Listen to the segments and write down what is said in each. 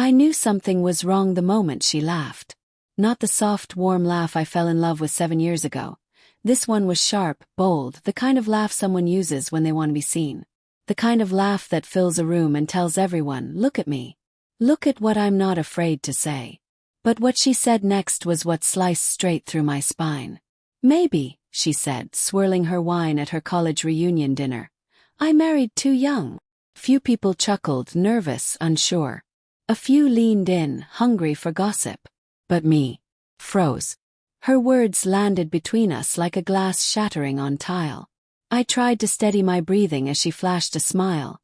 I knew something was wrong the moment she laughed. Not the soft, warm laugh I fell in love with 7 years ago. This one was sharp, bold, the kind of laugh someone uses when they want to be seen. The kind of laugh that fills a room and tells everyone, look at me. Look at what I'm not afraid to say. But what she said next was what sliced straight through my spine. Maybe, she said, swirling her wine at her college reunion dinner. I married too young. Few people chuckled, nervous, unsure. A few leaned in, hungry for gossip. But me froze. Her words landed between us like a glass shattering on tile. I tried to steady my breathing as she flashed a smile.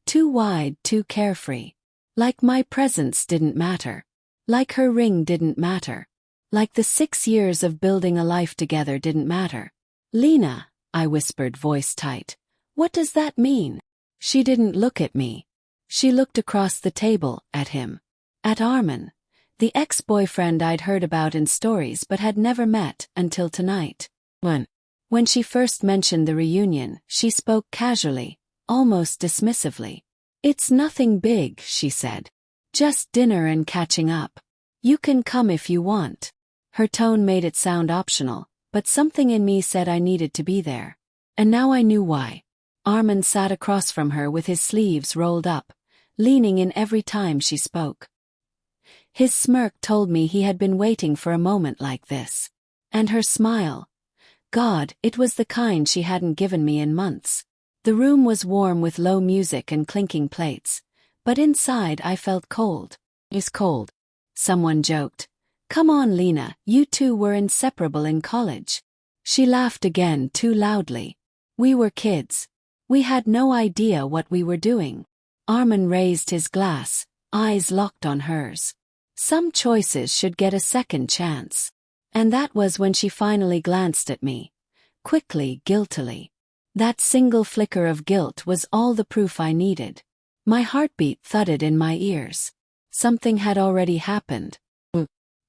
Too wide, too carefree. Like my presence didn't matter. Like her ring didn't matter. Like the 6 years of building a life together didn't matter. Lena, I whispered, voice tight. What does that mean? She didn't look at me. She looked across the table, at him. At Armin. The ex-boyfriend I'd heard about in stories but had never met until tonight. When she first mentioned the reunion, she spoke casually, almost dismissively. It's nothing big, she said. Just dinner and catching up. You can come if you want. Her tone made it sound optional, but something in me said I needed to be there. And now I knew why. Armin sat across from her with his sleeves rolled up, leaning in every time she spoke. His smirk told me he had been waiting for a moment like this. And her smile. God, it was the kind she hadn't given me in months. The room was warm with low music and clinking plates, but inside I felt cold. It's cold. Someone joked. Come on, Lena, you two were inseparable in college. She laughed again, too loudly. We were kids. We had no idea what we were doing. Armin raised his glass, eyes locked on hers. Some choices should get a second chance. And that was when she finally glanced at me. Quickly, guiltily. That single flicker of guilt was all the proof I needed. My heartbeat thudded in my ears. Something had already happened.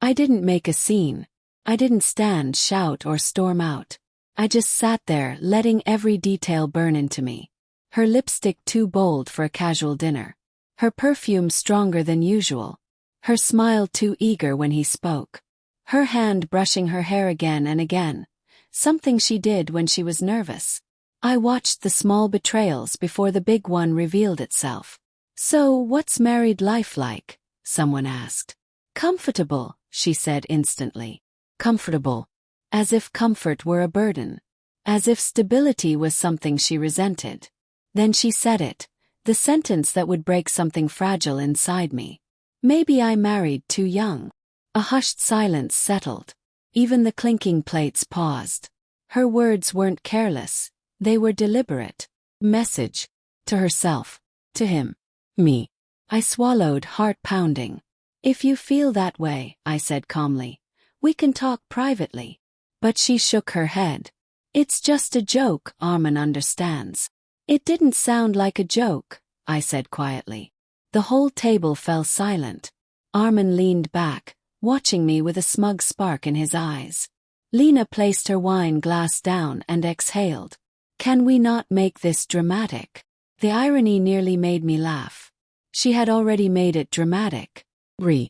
I didn't make a scene. I didn't stand, shout, or storm out. I just sat there, letting every detail burn into me. Her lipstick too bold for a casual dinner. Her perfume stronger than usual. Her smile too eager when he spoke. Her hand brushing her hair again and again. Something she did when she was nervous. I watched the small betrayals before the big one revealed itself. So, what's married life like? Someone asked. Comfortable, she said instantly. Comfortable. As if comfort were a burden. As if stability was something she resented. Then she said it, the sentence that would break something fragile inside me. Maybe I married too young. A hushed silence settled. Even the clinking plates paused. Her words weren't careless. They were deliberate. Message. To herself. To him. Me. I swallowed, heart pounding. If you feel that way, I said calmly, we can talk privately. But she shook her head. It's just a joke, Armin understands. It didn't sound like a joke, I said quietly. The whole table fell silent. Armin leaned back, watching me with a smug spark in his eyes. Lena placed her wine glass down and exhaled. Can we not make this dramatic? The irony nearly made me laugh. She had already made it dramatic. The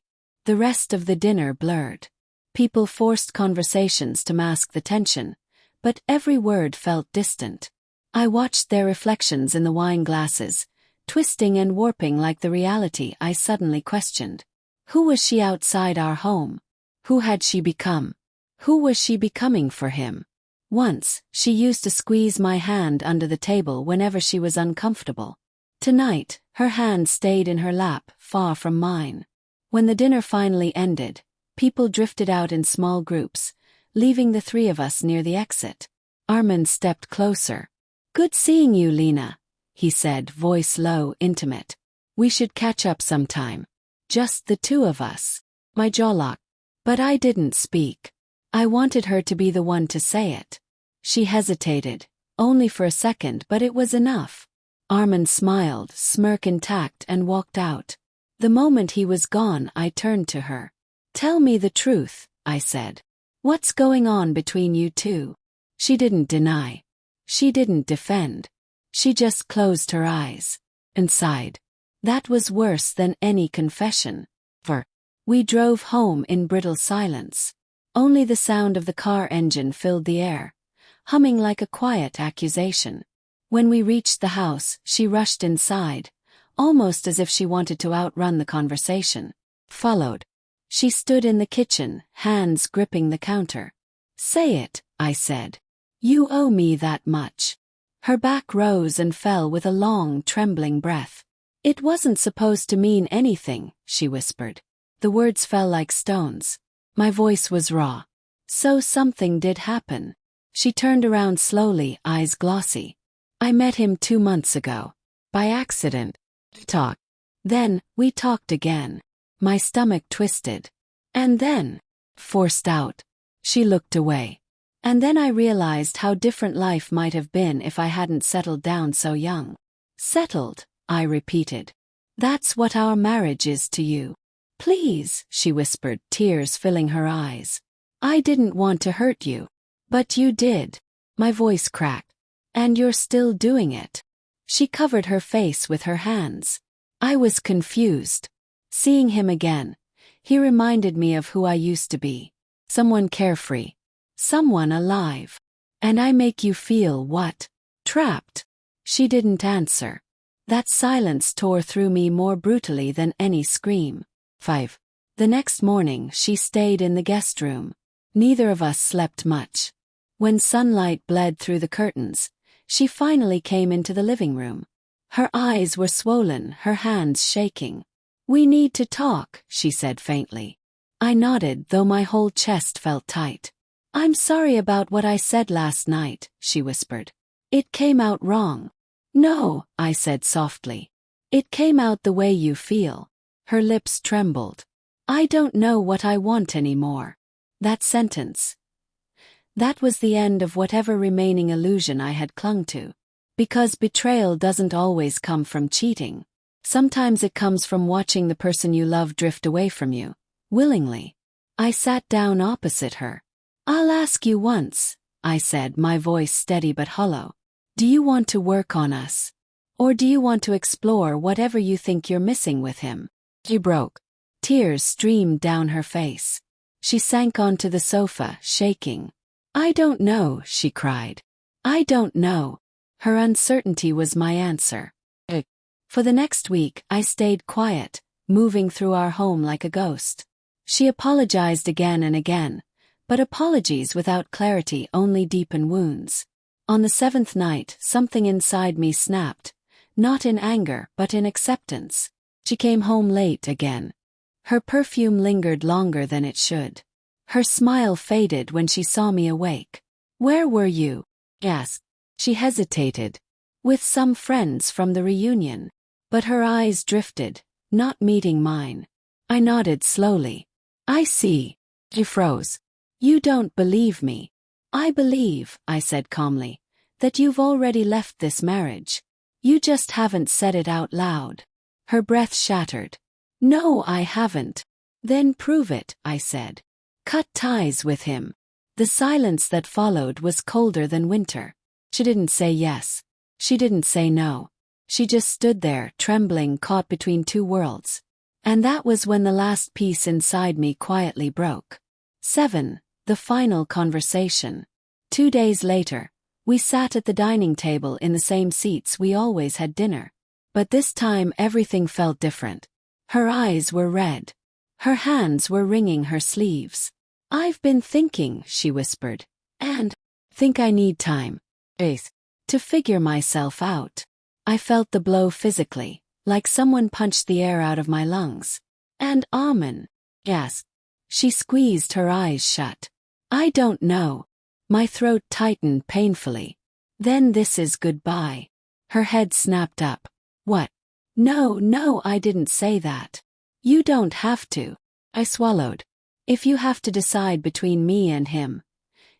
rest of the dinner blurred. People forced conversations to mask the tension, but every word felt distant. I watched their reflections in the wine glasses, twisting and warping like the reality I suddenly questioned. Who was she outside our home? Who had she become? Who was she becoming for him? Once, she used to squeeze my hand under the table whenever she was uncomfortable. Tonight, her hand stayed in her lap, far from mine. When the dinner finally ended, people drifted out in small groups, leaving the three of us near the exit. Armin stepped closer. Good seeing you, Lena, he said, voice low, intimate. We should catch up sometime. Just the two of us. My jaw locked. But I didn't speak. I wanted her to be the one to say it. She hesitated, only for a second, but it was enough. Armin smiled, smirk intact, and walked out. The moment he was gone, I turned to her. Tell me the truth, I said. What's going on between you two? She didn't deny. She didn't defend. She just closed her eyes. And sighed. That was worse than any confession. We drove home in brittle silence. Only the sound of the car engine filled the air, humming like a quiet accusation. When we reached the house, she rushed inside, almost as if she wanted to outrun the conversation. Followed. She stood in the kitchen, hands gripping the counter. "Say it," I said. "You owe me that much." Her back rose and fell with a long, trembling breath. "It wasn't supposed to mean anything," she whispered. The words fell like stones. My voice was raw. "So something did happen." She turned around slowly, eyes glossy. "I met him 2 months ago. By accident. Talk. Then, we talked again." My stomach twisted. "And then?" Forced out. She looked away. "And then I realized how different life might have been if I hadn't settled down so young." "Settled," I repeated. "That's what our marriage is to you." "Please," she whispered, tears filling her eyes. "I didn't want to hurt you. But you did." My voice cracked. "And you're still doing it." She covered her face with her hands. I was confused. Seeing him again, he reminded me of who I used to be. Someone carefree. Someone alive. "And I make you feel what?" "Trapped." She didn't answer. That silence tore through me more brutally than any scream. 5. The next morning she stayed in the guest room. Neither of us slept much. When sunlight bled through the curtains, she finally came into the living room. Her eyes were swollen, her hands shaking. "We need to talk," she said faintly. I nodded, though my whole chest felt tight. "I'm sorry about what I said last night," she whispered. "It came out wrong." "No," I said softly. "It came out the way you feel." Her lips trembled. "I don't know what I want anymore." That sentence. That was the end of whatever remaining illusion I had clung to. Because betrayal doesn't always come from cheating. Sometimes it comes from watching the person you love drift away from you, willingly. I sat down opposite her. "I'll ask you once," I said, my voice steady but hollow. "Do you want to work on us? Or do you want to explore whatever you think you're missing with him?" She broke. Tears streamed down her face. She sank onto the sofa, shaking. "I don't know," she cried. "I don't know." Her uncertainty was my answer. For the next week, I stayed quiet, moving through our home like a ghost. She apologized again and again, but apologies without clarity only deepen wounds. On the 7th night, something inside me snapped, not in anger but in acceptance. She came home late again. Her perfume lingered longer than it should. Her smile faded when she saw me awake. "Where were you?" I asked. She hesitated. "With some friends from the reunion." But her eyes drifted, not meeting mine. I nodded slowly. "I see." She froze. "You don't believe me." "I believe," I said calmly, "that you've already left this marriage. You just haven't said it out loud." Her breath shattered. "No, I haven't." "Then prove it," I said. "Cut ties with him." The silence that followed was colder than winter. She didn't say yes. She didn't say no. She just stood there, trembling, caught between two worlds. And that was when the last piece inside me quietly broke. 7. The final conversation. 2 days later, we sat at the dining table in the same seats we always had dinner. But this time everything felt different. Her eyes were red. Her hands were wringing her sleeves. "I've been thinking," she whispered, "and think I need time to figure myself out." I felt the blow physically, like someone punched the air out of my lungs. "And Amen?" Yes. She squeezed her eyes shut. "I don't know." My throat tightened painfully. "Then this is goodbye." Her head snapped up. "What?" No, I didn't say that." "You don't have to." I swallowed. "If you have to decide between me and him,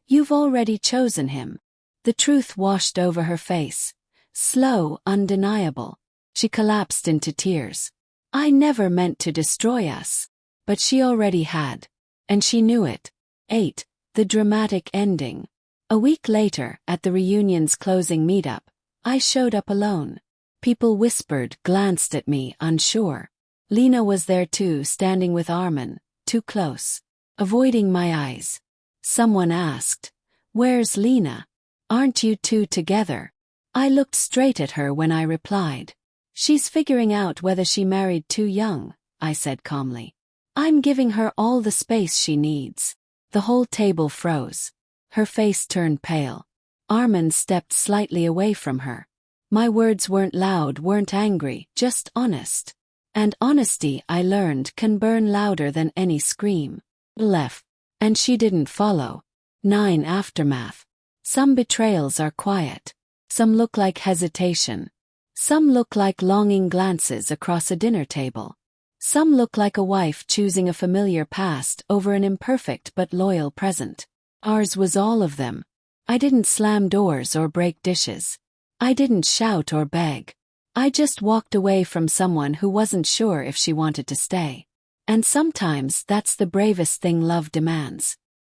you've already chosen him." The truth washed over her face. Slow, undeniable. She collapsed into tears. "I never meant to destroy us." But she already had. And she knew it. 8. The dramatic ending. A week later, at the reunion's closing meetup, I showed up alone. People whispered, glanced at me, unsure. Lena was there too, standing with Armin, too close, avoiding my eyes. Someone asked, "Where's Lena? Aren't you two together?" I looked straight at her when I replied. "She's figuring out whether she married too young," I said calmly. "I'm giving her all the space she needs." The whole table froze. Her face turned pale. Armin stepped slightly away from her. My words weren't loud, weren't angry, just honest. And honesty, I learned, can burn louder than any scream. Left. And she didn't follow. 9. Aftermath. Some betrayals are quiet. Some look like hesitation. Some look like longing glances across a dinner table. Some look like a wife choosing a familiar past over an imperfect but loyal present. Ours was all of them. I didn't slam doors or break dishes. I didn't shout or beg. I just walked away from someone who wasn't sure if she wanted to stay. And sometimes that's the bravest thing love demands.